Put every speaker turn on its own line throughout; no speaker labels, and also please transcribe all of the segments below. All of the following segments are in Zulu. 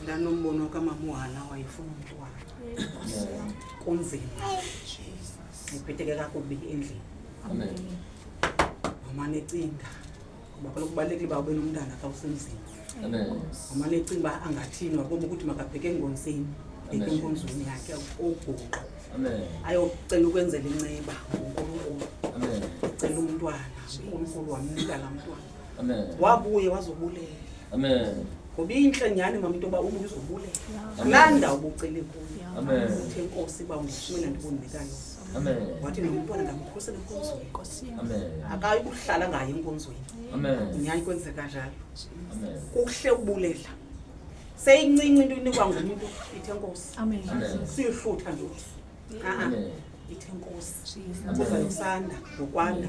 Ndanombono kamama uHana wayefuna umntwana. Kunzima. Iphetheke kakubi endlini.
Amen.
Mama necinga. Kuba kaloku kubalekile ba ube nomntana xa usemzini.
Amen.
Mama necinga angathinwa ngoba ukuthi makabheke engonsini.
Amen.
Enkonzweni yakhe ogquqa.
Amen.
Ayocela ukwenzela inceba ngoNkulunkulu.
Amen.
Cela umntwana. uNkulunkulu wamnika la mntwana.
Amen.
Wabuye wazobulela.
Amen.
Ngoba inhle nyani mama into ba ubuye uzobulela.
Amen.
Landa ubucele kuyo.
Amen.
Uthe Nkosi ba ungishimela ndibonekayo.
Amen.
Wathi nomntwana ngamkhosela enkonzweni.
Amen.
Akayi ukuhlala ngaye enkonzweni.
Amen.
Nyayi kwenzeka njalo.
Amen.
Kuhle ubulela. Seyincinci into inikwa ngumuntu ithe Nkosi.
Amen.
Siyohlutha nje.
Amen.
Ithe Nkosi. Kuza yosanda ngokwanda.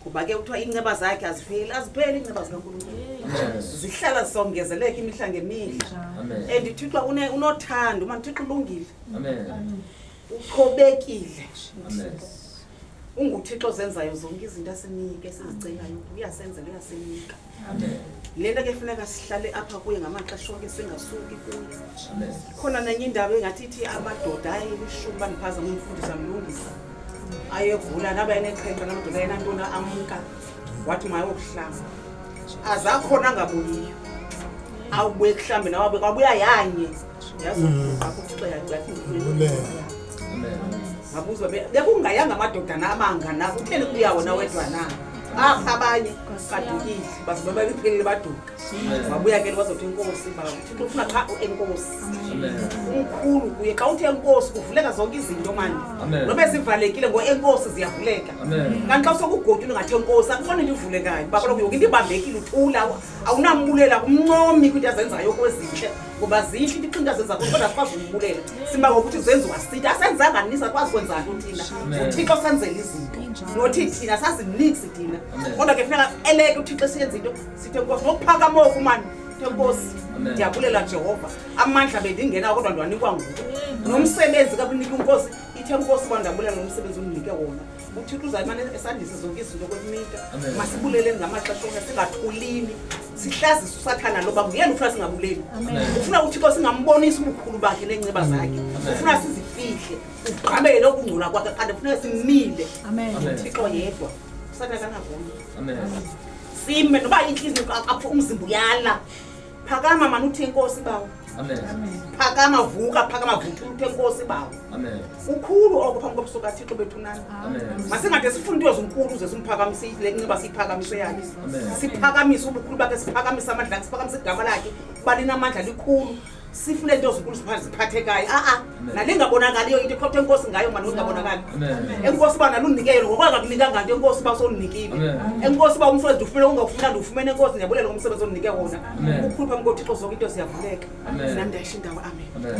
Kuba ke uthiwa inceba zakhe azipheli inceba zikaNkulunkulu.
Amen.
Zihlala zongezeleka imihla ngemihla.
Amen.
Thixo unothando, manje Thixo ulungile.
Amen.
Uqhobekile.
Amen.
UnguThixo zenzayo zonke izinto asinike sizicelayo uyasenzela uyasinika.
Amen.
Lento ke kufuneka sihlale apha kuye ngamaxesha onke singasuki kuye.
Amen.
Khona nenye indaba engathi ithi amadoda ayelishumi bandiphazama umfundisi amlungisa. Ayevula naba eneqhemba namadoda enantona amka. Wathi mayokuhlamba. Azakhona ngabuyiyo. Awubuye kuhlambe nawe kwabuya yanye. Yazi akuxoxa yathi
Amen.
ngabuzwa bekungayanga amadoda namangana kutheni kuya wona wedwa na abanye kadukile bazibaba bephelele baduka wabuya ke bazothi Inkosi ba Thixo ufuna cha uNkosi umkhulu kuye xa uthi Enkosi kuvuleka zonke izinto manje nobe sivalekile ngoEnkosi ziyavuleka kanti xa sokugodula ngathi Enkosi akufani into ivulekayo baba lokho yonke into ibambekile uthula awunambulela kumncomi kwinto azenzayo kwezinhle ngoba zihle into iqinta zenza kodwa sikwazi ukubulela simba ngokuthi zenziwa sithi asenzanga nisa kwazi kwenza nto thina uThixo senzele izinto nothi thina saziniksi thina kodwa ke kufanele eleke uThixo siyenza into sithe Nkosi ngokuphakama okho manje Nkosi ndiyabulela Jehova amandla bendingena kodwa ndwanikwa nguwe nomsebenzi kabunika uNkosi ithe Nkosi bandabulela nomsebenzi unike wona uThixo uzayimane esandise zonke izinto kwemita masibuleleni ngamaxesha onke singathulini sihlazisa usathana loba nguyena ufuna singabuleli ufuna uThixo singambonisa ubukhulu bakhe nenceba zakhe ufuna sizifihle ugqabele ukungcola kwakhe kanti ufuna simile uThixo yedwa usathana kanavona sime noba inhliziyo apho umzimba uyala phakama manje uthi Inkosi bawo phakama vuka uthi Enkosi bawo ukhulu okuphambi kobusuku kaThixo bethu nani masingade sifune into ezinkulu ze simphakamise le nceba siphakamise yakhe siphakamise ubukhulu bakhe siphakamise amandla akhe siphakamise igama lakhe balina amandla likhulu sifune into ezinkulu siphathekayo nalingabonakaliyo into ekhothe Enkosi ngayo manje ungabonakali Enkosi bana lunikele ngokwaka kunika nganto Enkosi basonikile Enkosi ba umfowethu ufuna ungafuna ufumene Enkosi ndiyabulela ngomsebenzi onike wona ukhulu phambi koThixo zonke into ziyavuleka nami ndayisho indawo amen